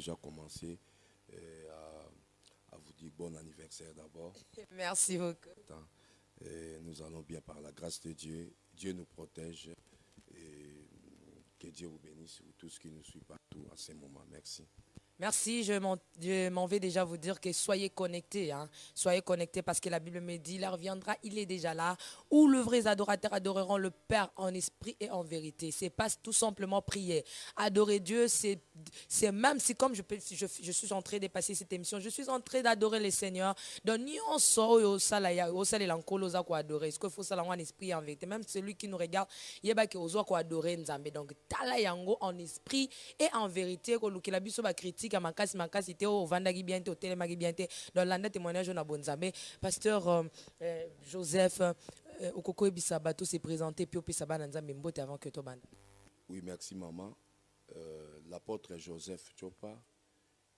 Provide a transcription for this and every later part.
déjà commencer à vous dire bon anniversaire d'abord. Merci beaucoup. Nous allons bien par la grâce de Dieu. Dieu nous protège et que Dieu vous bénisse, vous tous qui nous suivent partout à ce moment. Merci. Merci, je m'en vais déjà vous dire que soyez connectés. Hein. Soyez connectés parce que la Bible me dit, il reviendra, il est déjà là. Où les vrais adorateurs adoreront le Père en esprit et en vérité. C'est pas tout simplement prier. Adorer Dieu, c'est même si comme je suis en train de passer cette émission, je suis en train d'adorer le Seigneur. Donc, ni on sort au salaya, au salé l'ancolo, ça quoi adorer. Est-ce qu'il faut ça en esprit et en vérité? Même celui qui nous regarde, il y a qui ose quoi adorer Nzambe. Donc, tala yango en esprit et en vérité. Que la biso ba critique makasi te o vandagi bien te o telemagi bien te dans l'anda témoignage on a bonzambe pasteur Joseph okoko ebisa bato s'est présenté puis opesa bana nzambe mbote avant que to banda. Oui, merci maman. L'apôtre Joseph Chopa,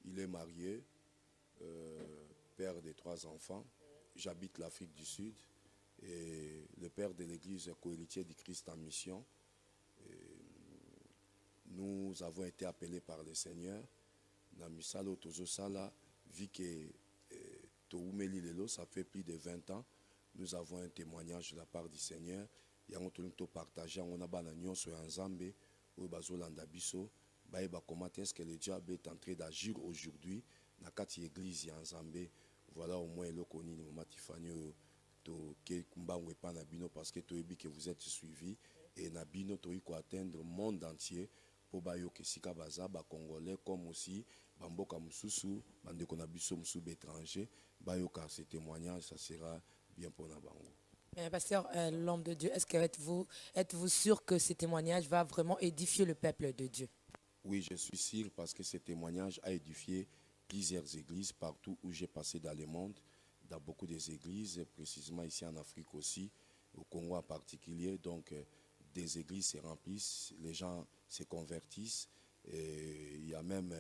il est marié, père de 3 enfants. J'habite l'Afrique du Sud et le père de l'église co-héritier du Christ en mission. Nous avons été appelés par le Seigneur. Namisalo Tozosala, vu que Toumeli Lelo, ça fait plus de 20 ans, nous avons un témoignage de la part du Seigneur. Et on a partagé, on a bananion sur un Zambé, ou Bazolanda Biso, comment est-ce que le diable est en train d'agir aujourd'hui dans cette église en Zambé. Voilà au moins le connu, Matifani, parce que vous êtes suivis et Nabino, tu as atteindre le monde entier. Pour que sika baza ba congolais comme aussi bamboka mususu bande kona biso musu étranger bayoka ce témoignage, ça sera bien pour na bango. Pasteur, l'homme de Dieu, est-ce que êtes-vous sûr que ce témoignage va vraiment édifier le peuple de Dieu? Oui, je suis sûr parce que ce témoignage a édifié plusieurs églises partout où j'ai passé dans le monde, dans beaucoup des églises, précisément ici en Afrique aussi, au Congo en particulier. Donc des églises se remplissent, les gens se convertissent. Et il y a même,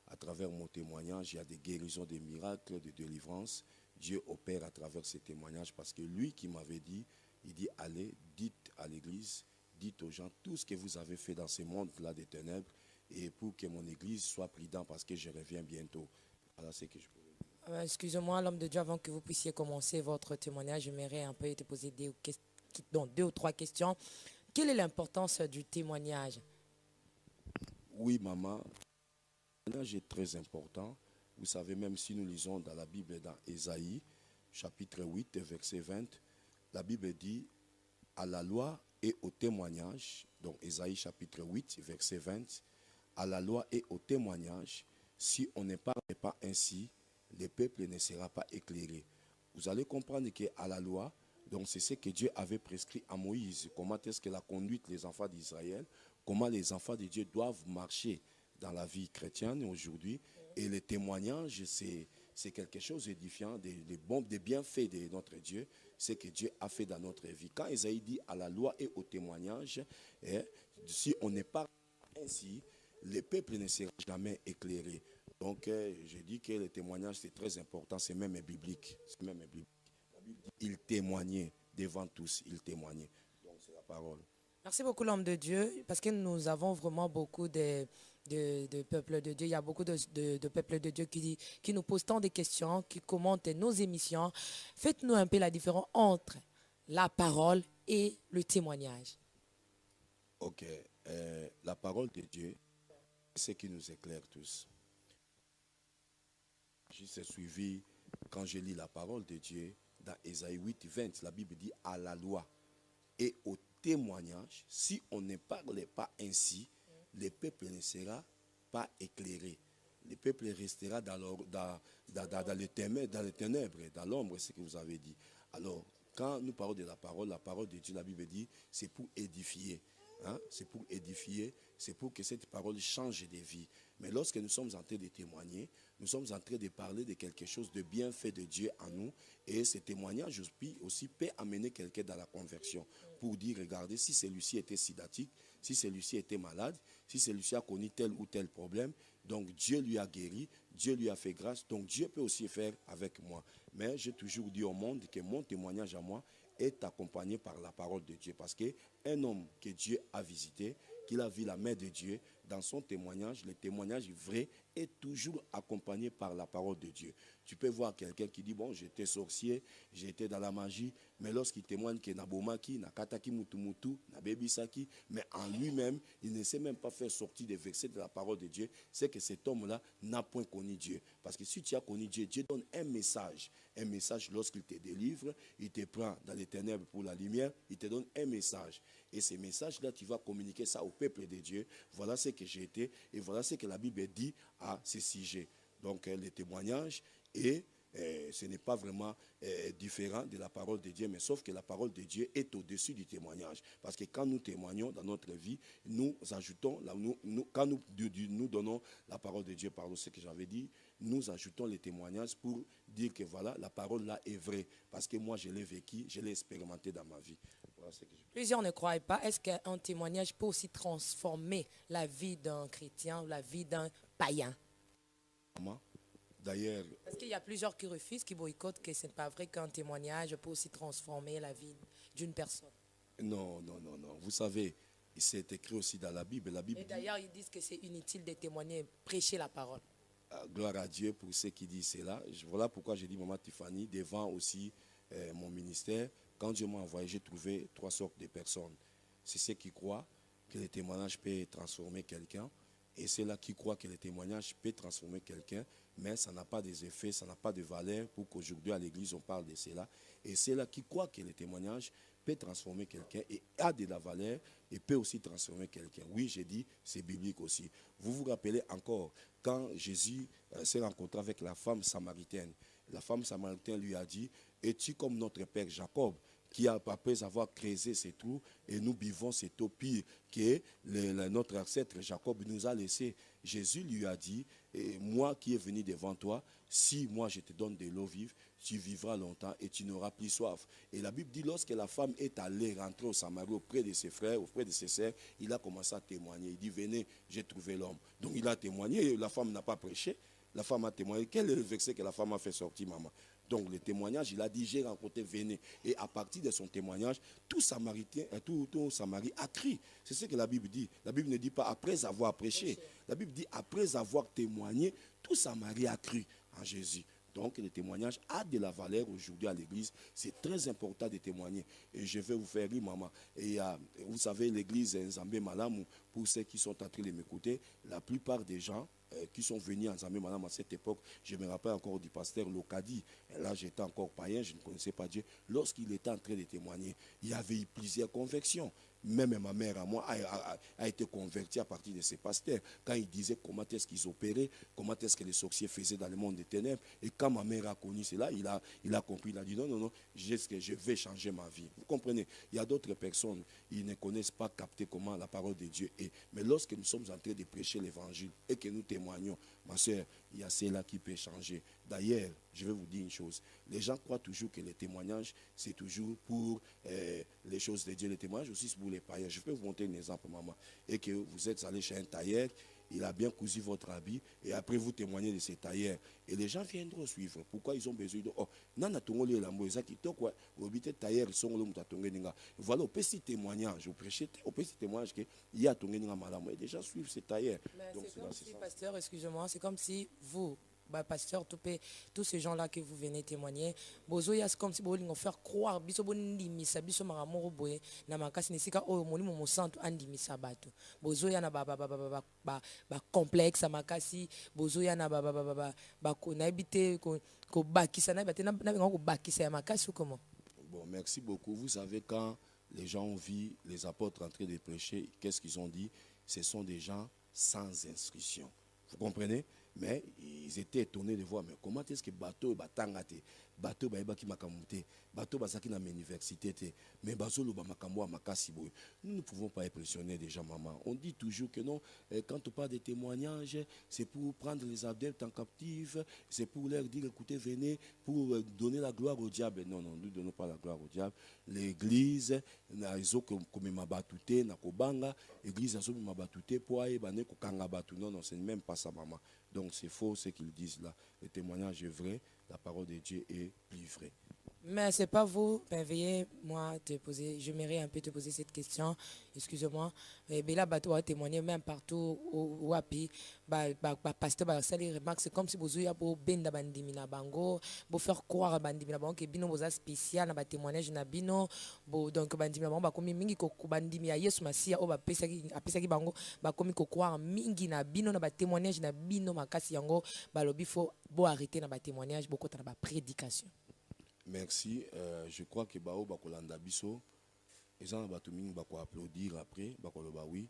à travers mon témoignage, il y a des guérisons, des miracles, des délivrances. Dieu opère à travers ces témoignages parce que lui qui m'avait dit, il dit, allez, dites à l'église, dites aux gens tout ce que vous avez fait dans ce monde-là des ténèbres et pour que mon église soit prudente parce que je reviens bientôt. Voilà ce que je peux dire. Excusez-moi, l'homme de Dieu, avant que vous puissiez commencer votre témoignage, j'aimerais un peu te poser 2 ou 3 questions. Quelle est l'importance du témoignage? Oui, maman, le témoignage est très important. Vous savez, même si nous lisons dans la Bible, dans Ésaïe, chapitre 8, verset 20, la Bible dit à la loi et au témoignage, donc Ésaïe chapitre 8, verset 20, à la loi et au témoignage, si on ne parle pas ainsi, le peuple ne sera pas éclairé. Vous allez comprendre qu'à la loi, donc c'est ce que Dieu avait prescrit à Moïse. Comment est-ce que la conduite les enfants d'Israël, comment les enfants de Dieu doivent marcher dans la vie chrétienne aujourd'hui. Et le témoignage, c'est quelque chose d'édifiant, des bienfaits de notre Dieu, ce que Dieu a fait dans notre vie. Quand Isaïe dit à la loi et au témoignage, si on n'est pas ainsi, le peuple ne sera jamais éclairé. Donc, je dis que le témoignage, c'est très important, c'est même biblique. C'est même biblique. La Bible dit, il témoignait devant tous, il témoignait. Donc, c'est la parole. Merci beaucoup, l'homme de Dieu, parce que nous avons vraiment beaucoup de peuples de Dieu. Il y a beaucoup de peuples de Dieu qui nous posent tant de questions, qui commentent nos émissions. Faites-nous un peu la différence entre la parole et le témoignage. Ok. La parole de Dieu, c'est ce qui nous éclaire tous. J'ai suivi, quand je lis la parole de Dieu, dans Ésaïe 8, 20, la Bible dit à la loi et au témoignage, si on ne parlait pas ainsi, le peuple ne sera pas éclairé. Le peuple restera dans les ténèbres, dans l'ombre, c'est ce que vous avez dit. Alors, quand nous parlons de la parole de Dieu, la Bible dit, c'est pour édifier. Hein? C'est pour édifier, c'est pour que cette parole change de vie. Mais lorsque nous sommes en train de témoigner, nous sommes en train de parler de quelque chose de bien fait de Dieu en nous. Et ce témoignage aussi peut amener quelqu'un dans la conversion. Pour dire, regardez, si celui-ci était sidatique, si celui-ci était malade, si celui-ci a connu tel ou tel problème, donc Dieu lui a guéri, Dieu lui a fait grâce, donc Dieu peut aussi faire avec moi. Mais j'ai toujours dit au monde que mon témoignage à moi est accompagné par la parole de Dieu. Parce qu'un homme que Dieu a visité, qu'il a vu la main de Dieu, dans son témoignage, le témoignage vrai est toujours accompagné par la parole de Dieu. Tu peux voir quelqu'un qui dit, bon, j'étais sorcier, j'étais dans la magie, mais lorsqu'il témoigne que Nabomaki, Nakataki Mutumutu, Nabebisaki, mais en lui-même, il ne sait même pas faire sortir des versets de la parole de Dieu, c'est que cet homme-là n'a point connu Dieu. Parce que si tu as connu Dieu, Dieu donne un message lorsqu'il te délivre, il te prend dans les ténèbres pour la lumière, il te donne un message. Et ces messages-là, tu vas communiquer ça au peuple de Dieu. Voilà ce que j'ai été et voilà ce que la Bible dit à ce sujet. Donc, les témoignages et ce n'est pas vraiment différent de la parole de Dieu, mais sauf que la parole de Dieu est au-dessus du témoignage. Parce que quand nous témoignons dans notre vie, nous ajoutons, quand nous donnons la parole de Dieu, pardon, ce que j'avais dit, nous ajoutons les témoignages pour dire que voilà, la parole là est vraie. Parce que moi, je l'ai vécu, je l'ai expérimenté dans ma vie. Voilà ce que je... Plusieurs ne croient pas. Est-ce qu'un témoignage peut aussi transformer la vie d'un chrétien ou la vie d'un païen? D'ailleurs, parce qu'il y a plusieurs qui refusent, qui boycottent, que ce n'est pas vrai qu'un témoignage peut aussi transformer la vie d'une personne. Non. Vous savez, c'est écrit aussi dans la Bible. Et d'ailleurs, ils disent que c'est inutile de témoigner, prêcher la parole. Gloire à Dieu pour ceux qui disent cela. Voilà pourquoi j'ai dit, Maman Tiffany, devant aussi mon ministère, quand Dieu m'a envoyé, j'ai trouvé 3 sortes de personnes. C'est ceux qui croient que le témoignage peut transformer quelqu'un, et ceux-là qui croient que le témoignage peut transformer quelqu'un, mais ça n'a pas des effets, ça n'a pas de valeur pour qu'aujourd'hui à l'église on parle de cela. Et ceux-là qui croient que le témoignage peut transformer quelqu'un et a de la valeur et peut aussi transformer quelqu'un. Oui, j'ai dit, c'est biblique aussi. Vous vous rappelez encore, quand Jésus s'est rencontré avec la femme samaritaine, la femme samaritaine lui a dit, es-tu comme notre père Jacob, qui, après avoir creusé ces trous, et nous buvons cette eau pire que notre ancêtre Jacob nous a laissé. Jésus lui a dit, moi qui est venu devant toi, si moi je te donne de l'eau vive, tu vivras longtemps et tu n'auras plus soif. Et la Bible dit, lorsque la femme est allée rentrer au Samarie auprès de ses frères, auprès de ses sœurs, il a commencé à témoigner. Il dit, venez, j'ai trouvé l'homme. Donc il a témoigné, la femme n'a pas prêché. La femme a témoigné. Quel est le verset que la femme a fait sortir, maman? Donc le témoignage, il a dit, j'ai rencontré, venez. Et à partir de son témoignage, tout Samarie a crié. C'est ce que la Bible dit. La Bible ne dit pas après avoir prêché. La Bible dit après avoir témoigné, tout Samarie a cru en Jésus. Donc le témoignage a de la valeur aujourd'hui à l'église. C'est très important de témoigner. Et je vais vous faire rire, maman. Et vous savez, l'église Nzambé Malamu, pour ceux qui sont en train de m'écouter, la plupart des gens qui sont venus en Nzambé Malamu à cette époque, je me rappelle encore du pasteur Lokadi. Là, j'étais encore païen, je ne connaissais pas Dieu. Lorsqu'il était en train de témoigner, il y avait eu plusieurs convictions. Même ma mère à moi a été convertie à partir de ces pasteurs. Quand ils disaient comment est-ce qu'ils opéraient, comment est-ce que les sorciers faisaient dans le monde des ténèbres. Et quand ma mère a connu cela, il a compris, il a dit non, je vais changer ma vie. Vous comprenez? Il y a d'autres personnes, ils ne connaissent pas capter comment la parole de Dieu est. Mais lorsque nous sommes en train de prêcher l'évangile et que nous témoignons, ma soeur, il y a cela qui peut changer. D'ailleurs, je vais vous dire une chose. Les gens croient toujours que les témoignages, c'est toujours pour les choses de Dieu. Les témoignages aussi, c'est pour les païens. Je peux vous montrer un exemple, maman. Et que vous êtes allé chez un tailleur, il a bien cousu votre habit, et après vous témoignez de ces tailleurs. Et les gens viendront suivre. Pourquoi ils ont besoin de... Oh, nana tongoli la moïsa qui toque, ou habite tailleur, ils sont là, voilà, au petit témoignage, au prêcher, au petit témoignage qu'il y a tongoli malam. Et les gens suivent ces tailleurs. Donc c'est comme si, pasteur, excusez-moi, c'est comme si vous, pasteur, tous ces gens-là que vous venez témoigner, c'est comme si vous voulez faire croire, biso bondimisa biso makamoko boye na makasi nesika oyo molimo mosantu andimisa bato. Bozoya na ba complexe makasi, bozoya na ba konabite ko bakisa na bate na ko bakisa ya makasi ou comment? Bon, merci beaucoup. Vous savez, quand les gens ont vu les apôtres en train de prêcher, qu'est-ce qu'ils ont dit? Ce sont des gens sans instruction. Vous comprenez? Mais ils étaient étonnés de voir, mais comment est-ce que bateau batangate, bateau baibaki makamute, bateau basaki na université te, mais bateau lo bamakambo makasi boy. Nous ne pouvons pas impressionner des gens, maman. On dit toujours que non, quand on parle de témoignages, c'est pour prendre les adeptes en captif, c'est pour leur dire écoutez, venez, pour donner la gloire au diable. Non, nous ne donnons pas la gloire au diable. L'église, comme mabatute, na kobanga, l'église a so mabatute pour aller bané kokanga batu. Non, c'est même pas ça, maman. Donc c'est faux ce qu'ils disent là. Le témoignage est vrai, la parole de Dieu est plus vraie. Mais c'est pas vous, ben, veuillez moi te poser, je m'aimerais un peu te poser cette question, excusez-moi. Mais là, bateau a témoigné même partout où api, pasteur ça les remarques, c'est comme si vous avez pour benda bandimi na bango, pour faire croire bandimi na bango que bino boza spécial na ba témoignage na bino, donc bandimi na bango ba komi mingi ko bandimi ya Yesu Masia o ba pesa ki bango ba komi ko croire mingi na bino na ba témoignage na bino makasi yango ba lobi faut bo arrêter na ba témoignage beaucoup na ba prédication. Merci. Je crois que Bao Bakolanda Biso, et ça, Batuming Bako applaudir après, Bakoloba oui.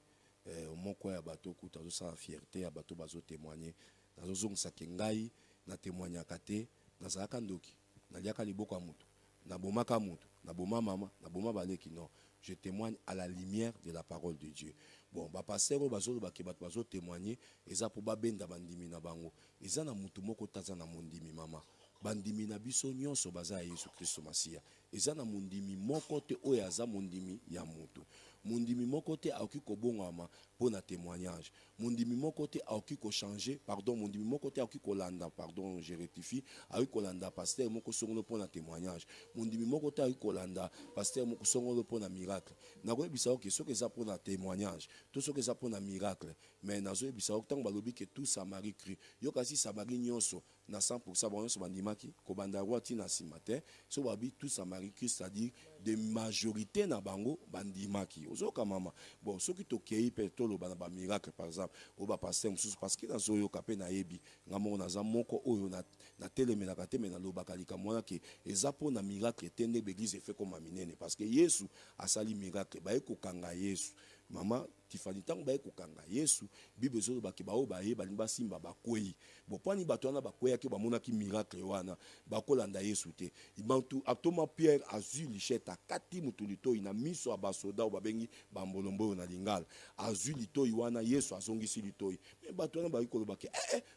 Mon quoi à bateau, Koutazo sans fierté, à bateau bazo témoigner. Dans le zone Sakengai, na témoigner à Kate, na Zarakandoki, na Liaka Liboko Amutu, na Boma Kamutu, na Boma Mama, na Boma Baleki. Non, je témoigne à la lumière de la parole de Dieu. Bon, passer au bazo, bazo témoigner, et ça pour Babenda Bandimi na Bango, et ça na Mutumoko Tazana Mondimi Mama. Bandimi na biso nyonso baza Yesu Kristo Masia eza na mundimi moko te oyo aza mundimi ya mutu mundimi moko te aoki kobongama pona témoignage mundimi moko te aoki ko changer pardon mundimi moko te aoki kolanda pardon je rectifie aoki kolanda pasteur moko songolo pona témoignage mundimi moko te aoki kolanda pasteur moko songolo pona miracle nakoyebisa oke soki eza pona témoignage to soki eza pona miracle mais nazoyebisa oke ntango balobi ke tout Samari cru yokasi Samari nyonso na 100% bon nyonso bandimaki kobanda roi tina nsima te so babi tout Samari cru c'est-à-dire de majorité na bango bandimaki ozoka mama bon soki tokei pe toloba na ba miracle par exemple o ba pasteur mususu parce que nazoyoka pe na yebi ngamo naza moko oyo na telemelaka te me na lobaka likambo wana ke eza po na miracle te nde l'église fait comme minene parce que Yesu asali miracle baye kokanga Yesu mama tifani ntango baye kokanga Yesu bible ezolobaki bao baye balingi basimba bakwei bopani bato wana bakweyaki bamonaki miracle wana bakolanda Yesu te bantu atoma Pierre azwi lichette akati mutu litoi na miso ya basoda oyo babengi bambolombo oyo na lingala azwi litoi wana Yesu azongisi litoi me bato wana bayi kolobaki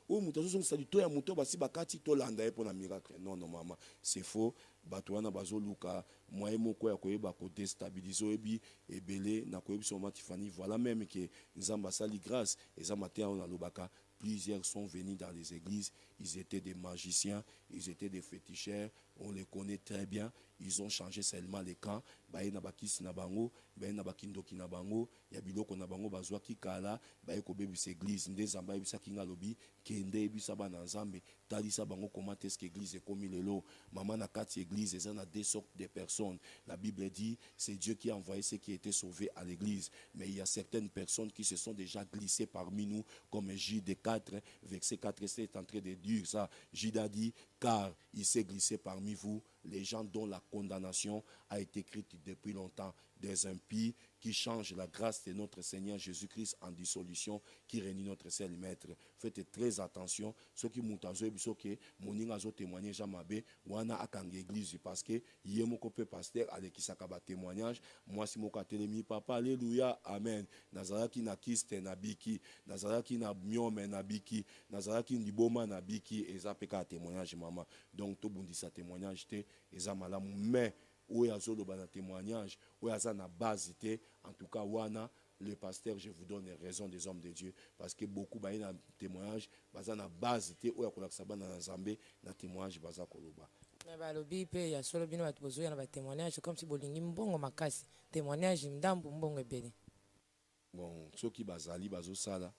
oyo mutu azozongisa litoi ya mutu oyo basi bakati tolanda ye mpona miracle non non mama c'est faux bato wana bazoluka moyen moko ya koyeba kodestabilize oyebi ebele na koyebisa mama Tifani voilà même que nzambe asali grâce eza mateya oyo nalobaka plusieurs sont venus dans les églises ils étaient des magiciens ils étaient des féticheurs on les connaît très bien ils ont changé seulement les camps baye na bakisi na bango baye na bakindoki na bango ya biloko na bango bazwaki kala baye kobebisa église nde nzambe ayebisaki nga lobi kende yebisa bana nzambe talisa bango comment est-ce que église ekomi lelo mama na kati église eza na deux sortes de personnes la Bible dit c'est Dieu qui a envoyé ceux qui étaient sauvés à l'église mais il y a certaines personnes qui se sont déjà glissées parmi nous comme Jude 4 verset 4 c'est en train de dire ça Jude a dit car il s'est glissé parmi vous les gens dont la condamnation a été écrite depuis longtemps, des impies qui changent la grâce de notre Seigneur Jésus-Christ en dissolution, qui réunit notre seul maître. Faites très attention, ceux qui m'ont dit moninga zo témoigner jamabe wana akanga église parce que yemoko pe pasteur avec sakaba témoignage moi si moka telemi papa alléluia amen nazaraki na kiste na biki nazaraki na miome na biki nazaraki ndiboma na biki ezapeka témoignage mama donc to bundisa témoignage te eza malamu mais oyo azoloba na témoignage oyo aza na base te en tout cas wana le pasteur je vous donne raison des hommes de Dieu parce que beaucoup baye na témoignage baza na base te oyo akolakisa bana na nzambe na témoignage baza koloba Mais balobi pe ya solo bino bato bozoya na ba témoignage comme si bolingi mbongo makasi témoignage ndambu mbongo ebele bon soki bazali bazosala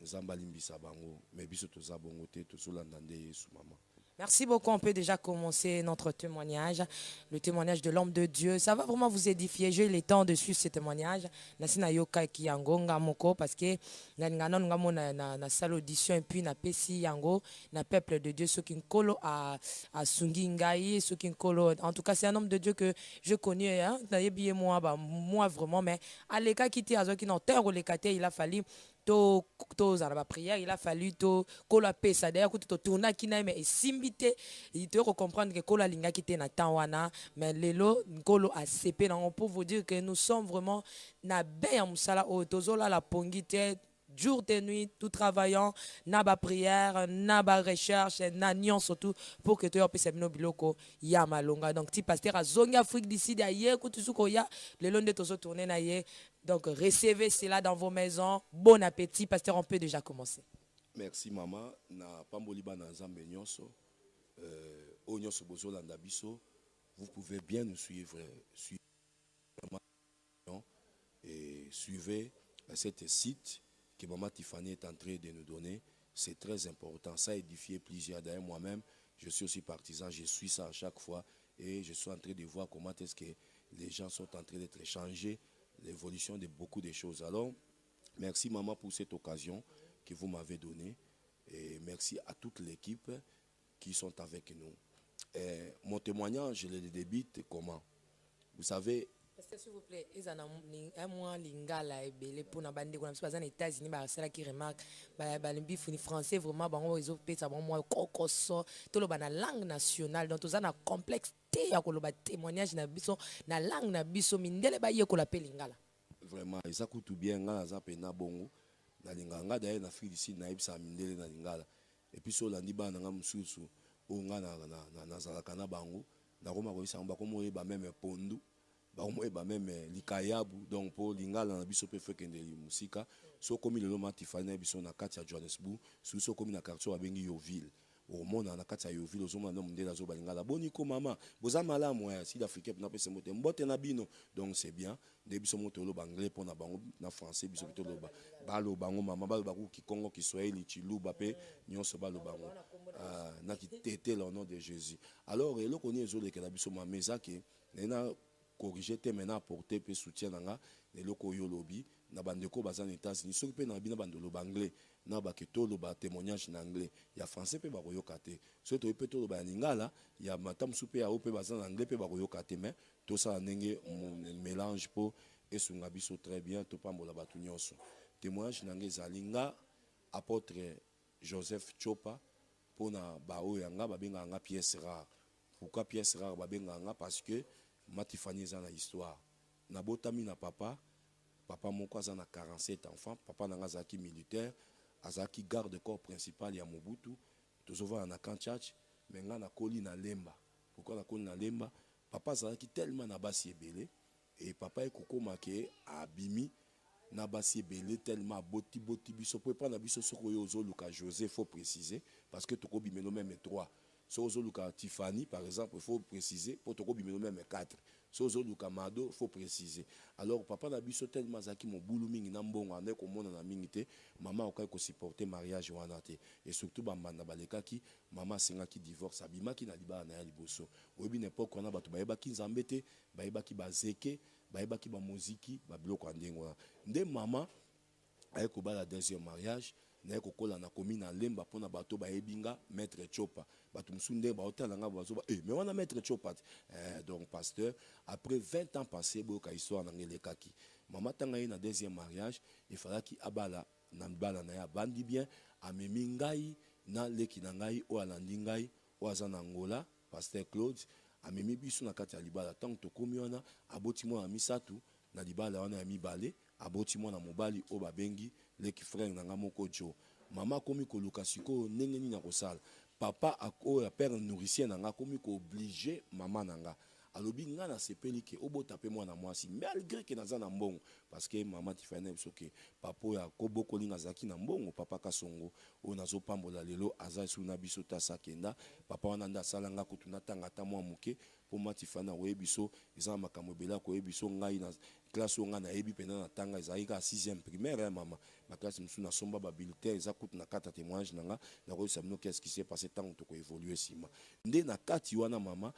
nzambe alimbisa bango mais biso toza bongo te tozolanda nde Yesu mama. Merci beaucoup. On peut déjà commencer notre témoignage, le témoignage de l'homme de Dieu. Ça va vraiment vous édifier. J'ai eu le temps de suivre ce témoignage. Nasina yoka ki yango ngamoko parce que ngana ngamo na salle audition et puis na pesi yango na peuple de Dieu ce qui nkolo a sungi ngai ce qui nkolo. En tout cas, c'est un homme de Dieu que je connais hein. Moi vraiment mais à l'écart qui était azo qui non terre le il a fallu to zana prière il a fallu to kola pesa d'ailleurs que to tourna kina mais simbité il te comprendre que kola linga qui était na tawana mais lelo kolo a cp on peut vous dire que nous sommes vraiment na beya musala o tozola la pongité jour et nuit tout travaillant na ba prière na ba recherche na nion surtout pour que tu puisses bino biloko ya malonga donc ti pasteur azongi Afrique d'ici d'ailleurs que tout ko ya lelo nde tozo tourner na ye. Donc, recevez cela dans vos maisons. Bon appétit, pasteur, on peut déjà commencer. Merci, maman. Na pamboliba na nzambe nyonso. O nyonso bozolanda biso. vous pouvez bien nous suivre, et suivez cet site que Maman Tiffany est en train de nous donner. C'est très important. Ça a édifié plusieurs. D'ailleurs, moi-même, je suis aussi partisan. Je suis ça à chaque fois. Et je suis en train de voir comment est-ce que les gens sont en train d'être changés, l'évolution de beaucoup de choses. Alors, merci Maman pour cette occasion que vous m'avez donnée. Et merci à toute l'équipe qui sont avec nous. Et mon témoignage, je le débite comment? Vous savez, Parce que s'il vous plaît, ils en ont un mois lingala et belé pour na bande qu'on a pas aux États-Unis, bah c'est là qui remarque, bah le bif français vraiment, bah on ils ont payé ça bon moi kokoso, tout le bana langue nationale, donc tout ça na complexe té ya ko lo ba témoignage na biso na langue na biso mindele ba ye ko la lingala. vraiment, ça coûte bien, nga za pena bongo, na linganga d'ailleurs na Afrique d'ici na ibsa mindele na lingala. Et puis so landi ba na nga mususu, o nga na zalaka na bango, na roma ko isa ba komo ba même pondu. Ba même likayabu donc pour lingala na biso pe fekende musika so komi lelo Matifany na biso na kati ya Johannesburg so komi na quartier abengi Yoville omona na kati ya Yoville ozomona no mundela zo balingala boniko mama boza malamu ya sud africain na pese mote mbote na bino donc c'est bien de biso moto lo anglais pour na bango na français biso to lo balo bango mama balo baku ki Congo ki Swahili chiluba pe nyonso balo bango na ki tete le nom de Jésus alors eloko ni ezo lekela biso mameza ke na corriger te maintenant apporter pe soutien nanga les loko yo lobby na bandeko baza na États-Unis soki pe na bina bandolo anglais na ba ketolo ba témoignage en anglais ya français pe ba koyoka te so to pe to ba lingala ya matam soupe ya pe baza na anglais pe ba koyoka te mais tout ça ndenge mélange po esunga biso très bien to pambola batu nyonso témoignage nanga ezalinga apôtre Joseph Chopa pona ba oyanga ba benga nga pièce rare. Pourquoi pièce rare ba benga nga parce que Matifany eza na histoire nabotami na papa moko aza na 47 enfants papa nanga azalaki militaire azalaki garde corps principal ya Mobutu tozovana na camp Tchatch mais nga nakoli na lemba pourquoi nakoli na lemba papa azalaki tellement na basi ebele et papa ekokoma ke abimi na basi ebele tellement boti biso po pa na biso soko yo ozoluka José faut préciser parce que toko bimelo même 3 so ozoluka Tiffany par exemple il faut préciser pour toko bimelo même 4 so ozoluka Mado faut préciser alors papa na biso tellement zaki mo bulu mingi na mbongo ane ko mona na mingi te maman okai ko supporter mariage wana te et surtout bambanda balekaki maman sengaki divorce abimaki na libala na ya liboso oyebi n'époque wana bato bayebaki nzambe te bayebaki bazeke bayebaki ba muziki ba biloko andengo nde mama aye ko bala deuxième mariage na kokola na komi na lemba pona bato bayebinga maître Chopa bato musunde ba hôtel nga bazo ba mais wana maître Chopa donc pasteur après 20 ans passé boka histoire na ngelekaki mama tanga ye na deuxième mariage il fallait ki abala na bala na ya bandi bien amemi ngai na leki na ngai o alandi ngai o azana Angola pasteur Claude amemi biso na kati ya libala tant to komi wana aboti mo na misatu na libala wana ya mibale aboti mwana mobali o babengi leki frère nanga moko jo mama komi koluka siko ndenge nini na kosala papa oyo père nourricier nanga komi ko obliger mama nanga alobi nga na sepeli ke obota pe mwana mwasi malgré ke naza na mbongo parce que mama Tiffany biso ke papa ya koboko linga zaki na mbongo papa Kasongo o nazo pambola lelo aza su na biso ta sakenda papa wana nda salanga kutuna tanga ta mwa muke po mama Tiffany we biso eza makambo bela ko biso ngai na classe nga na yebi pena na tanga ezali ka 6e primaire mama ma classe musu na somba ba bulletin eza kutu na kata témoignage nanga na ko sabino qu'est-ce qui s'est passé tant to ko évoluer sima nde na kati wana mama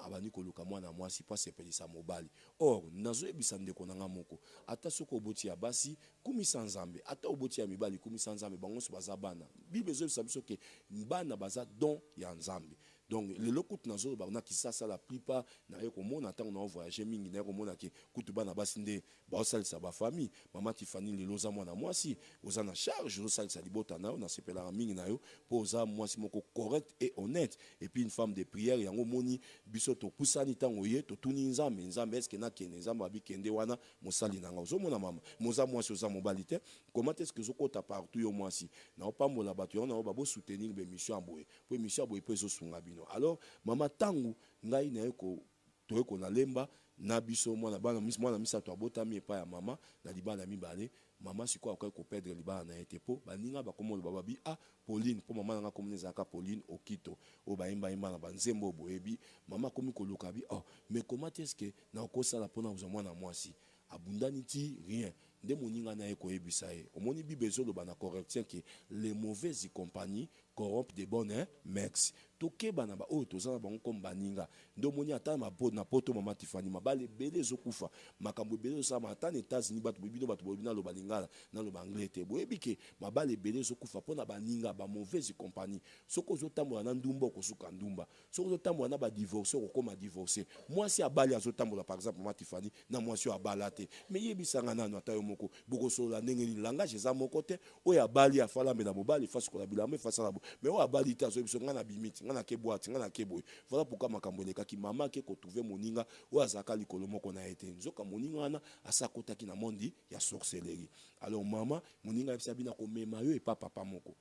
abani koluka mwana mwasi pa sepelisa mobali or nazo ebisa ndeko nanga moko ata soko oboti ya basi kumisa nzambe ata oboti ya mibali kumisa nzambe bango so baza bana bible zo biso ke bana baza don ya nzambe donc le lokutu nazo ba kisasa la plupart na ye komona tango na voyager mingi na ye komona ke kutu bana basi nde ba osalisa ba famille mama Tiffany lelo za mwana mwasi oza na charge osalisa libota na yo na sepela mingi na yo po oza mwasi moko correct et honnête et puis une femme de prière yango moni biso to pusani tango ye to tuni nzambe est-ce que na kene nzambe abi kende wana mosali nanga ozo mona mama moza mwasi oza mobali te comment est-ce que zokota partout yo mwasi na opambola bato yo na ba bo soutenir be mission aboye po mission aboye po ezo sunga bino alors mama tangu ngai na yeko toyeko na lemba na biso mwana misato abotami epai ya mama na libala mibale mama sikoyo akoki koperdre libala na ye te mpo baninga bakomoloba babi Pauline mpo mama nanga komona ezalaka Pauline okito oyo bayimbayimba na banzembo oyo boyebi mama akomi koluka bi mais comment est-ce que na okosala mpona kozwa mwana mwasi abundani ti rien nde moninga na ye koyebisa ye omoni bible ezoloba na Corinthiens ke les mauvaises compagnies corrompent des bonnes mœurs tokeba ba oyo toza na bango comme baninga nde omoni ata na poto mama Tifani mabale ebele ezokufa makambo ebele ezosala ata na États-Unis bato bino bato boyebi naloba lingala naloba anglais te boyebi ke mabale ebele ezokufa mpona baninga ba mauvaise compagnie soki ozotambola na ndumba okosuka ndumba soki ozotambola na badivorce okokoma divorce mwasi abali azotambola par exemple mama Tifani na mwasi oyo abala te mais yebisanga nano ata yo moko bokosolola ndenge nini langage eza moko te oyo abali afalambela mobali efasi kola bilamo efasala bo mais oyo abali te azoyebi so nga na bimiti nga na ke boite nga na ke boye voilà pourquoi makambo elekaki mama ke kotrouve moninga oyo azalaka likolo moko na ye te nzoka moninga wana asakotaki na mondi ya sorcellerie alors mama moninga ayebisa bina komema yo epa papa moko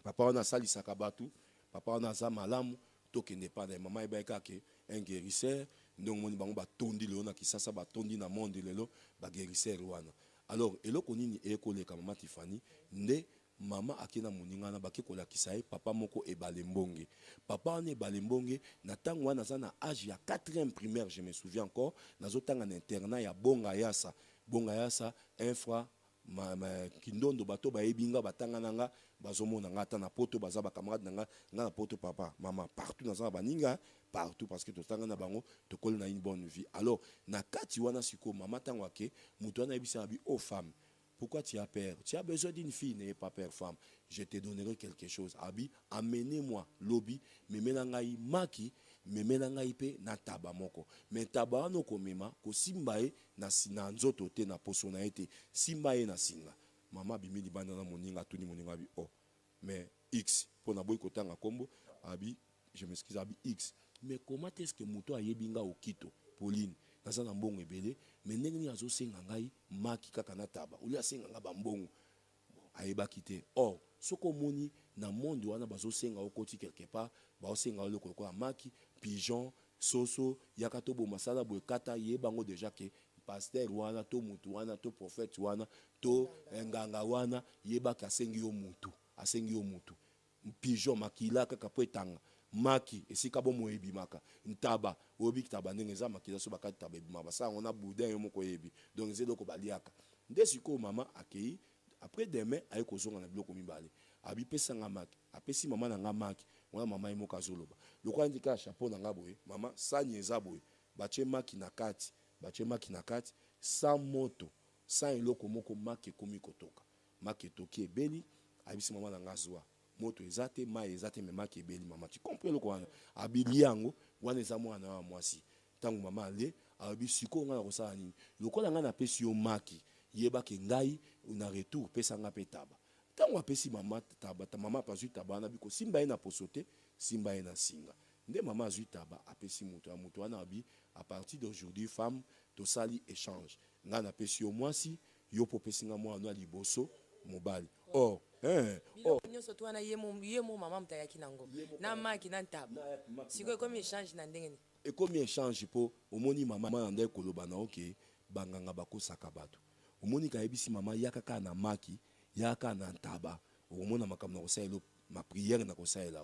papa wana asalisaka bato papa wana aza malamu tokende pa na mama ebayeka ke un guérisseur ndenge moni bango batondi lelo na Kisasa batondi na monde lelo ba guérisseur wana alors eloko nini ekoleka mama Tifani nde mama akena moninga na baki kolakisa ye papa moko ebale mbonge papa wana ebale mbonge na tango wana aza na âge ya 4e primaire je me souviens encore nazotanga na internat ya bonga yasa infra kindondo bato bayebinga batanga nanga bazomona nga ata na poto baza bakamarade nanga nga na poto papa mama partout naza na baninga partout parce que totanga na bango tokoli na une bonne vie alors na kati wana siko mama tango ake mutu wana yebisa bi oh femme pourquoi tu as peur? Tu as besoin d'une fille, n'ayez pas peur, femme. Je te donnerai quelque chose. Abi, amenez-moi lobby, me menangai maki, me menangai pe na taba moko. Me taba no komema, ko simbae na nzoto te na poso na ete, simbae na singa. Mama bimi di banda na moninga tuni moninga bi oh. Mais X, pour na boy kotanga kombo, abi, je m'excuse abi X. Mais comment est-ce que muto ayebinga okito, Pauline? Naza na mbongo ebele mais ndenge ni azosenga ngai maki kaka na taba uli asenga nga bambongo ayebaki te or soko moni na monde wana bazosenga okoti quelque part baosenga oloko lokola maki pigeon soso yakato bo masala bo kata yebango déjà ke pasteur wana to mutu wana to prophète wana to nganga wana yebaka asengi yo mutu pigeon makila kaka po etanga maki esika bo moyebi maka ntaba obi kitaba ndenge za makila so bakati taba ebima basa on boudin yo moko yebi donc ezelo baliaka nde siko mama akei après demain aye kozonga na biloko mibale abi pesa nga maki apesi mama na nga maki wana mama ye moko azoloba lokwa ndika chapeau na nga boye mama sani eza boye bache maki na kati sans moto sans eloko moko maki komi kotoka maki toki ebeli abisi mama na nga zwa moto ezate ma ezate memaki ebeli mama tu comprends loko wana abili yango wana eza mwana wa mwasi tango mama ale abi siko nga na kosala nini lokola nga na pesi yo maki yebaki ngai na retour pesa nga pe taba tango apesi mama taba ta mama pa zui taba na biko simba ye na posote simba ye na singa nde mama zui taba apesi moto ya moto wana abi à partir d'aujourd'hui femme to sali échange nga na pesi yo mwasi yo po pesi nga mwana na liboso mobali or nyonso to wana ye mo mama mutayaki nango na maki na ntaba siko comme échange na ndenge ni ekomi échange po omoni mama na ndeko koloba na oke banganga bakosaka bato omoni kayebisi mama yakaka na maki yaka na ntaba omona makambo na kosaela ma prière na kosaela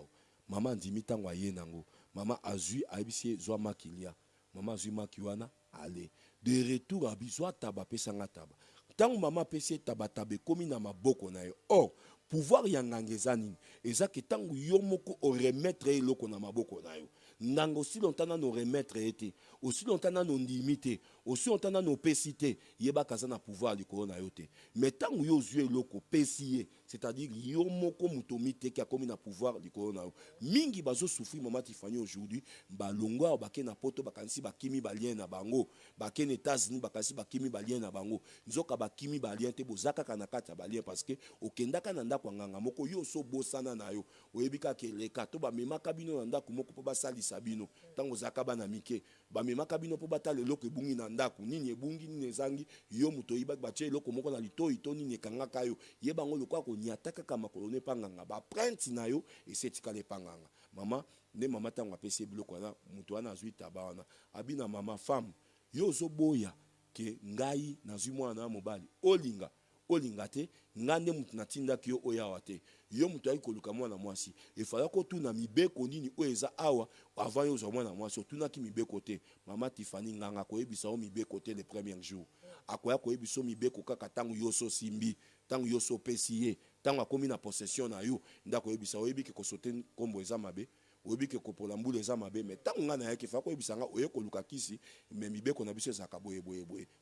mama ndimi tango aye nango mama azui ayebisi zwa maki lia mama azui maki wana ale de retour abi zwa taba pesa nga taba tango mama pesi taba ekomi na maboko na yo or pouvoir ya nganga eza nini eza ke tango yo moko o remettre eloko na maboko na yo nanga aussi longtemps nano remettre ete aussi longtemps nano ndimi te aussi longtemps nano pesi te yebaka aza na pouvoir likolo na yo te mais tango yo ozwi eloko pesi ye c'est-à-dire yo moko moto miteki akomi na pouvoir likolo na yo mingi bazosouffrir mama Tifani aujourd'hui balongwa bake na poto bakanisi bakimi balien na bango bake na États-Unis bakanisi bakimi balien na bango nzoka bakimi balien te bozaka kana kati ya balien parce que okendaka na ndako nganga moko yo so bosana na yo oyebika ke leka to bamemaka bino na ndako moko po basalisa bino tango zaka bana mike bamemaka bino po batala eloko ebungi na ndako nini ebungi nini ezangi yo moto oyibaki batie eloko moko na litoi to nini ekangaka yo yebango lokwa koniata kaka makolo ne panganga baprinte na yo esetikala epanganga mama nde mama tango apesi biloko wana moto wana azwi taba wana abina mama femme yo zo boya ke ngai nazwi mwana mobali olinga te ngande mutu natinda ki yo oyawa te yo mutu ayi koluka mwana mwasi efala ko tuna mibeko nini o eza awa avant yo zo mwana mwasi otuna ki mibeko te mama Tiffany nganga ko yebisa o mibeko te le premier jour akoya ko yebiso mibeko kaka tangu yo so simbi tangu yo so pesiye tangu akomi na possession na yo ndako yebisa o yebiki ko sote kombo eza mabe oyebike kopola mbula eza mabe mais tangu ngana yake fa ko yebisanga oye koluka kisi mais mibeko na biso ezaka boye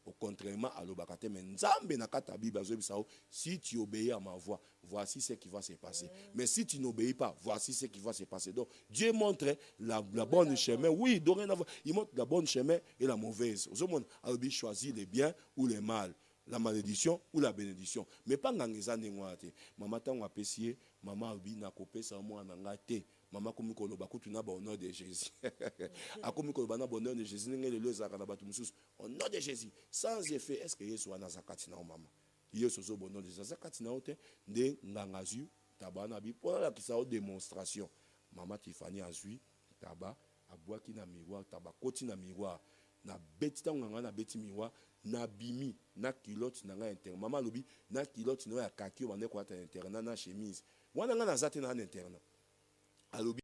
au contrairement alobaka te mais nzambe na kata bible azobisa si tu obéis à ma voix voici ce qui va se passer mais si tu n'obéis pas voici ce qui va se passer. Donc Dieu montre la bonne chemin, oui dorénavant il montre la bonne chemin et la mauvaise. Ozomon alobi choisit le bien ou le mal, la malédiction ou la bénédiction, mais pas ngangeza ndengwate mama tango apesiye mama alobi na kopesa mwana ngate mama komi koloba kutu na au nom de Jésus akomi koloba na au nom de Jésus ngele le zaka na batu mususu au nom de Jésus sans effet. Est-ce que Yesu ana zakati na mama Yesu zo bon nom de zakati na ote nde ngangazu tabana bi pour la kisa démonstration mama Tiffany azui taba abwaki na miroir taba koti na miroir na beti tango nganga na beti miroir na bimi na kilote na nga interne mama lobi na kilote no ya kaki o bande ko ata interne na chemise wana nga na zate na interne alobi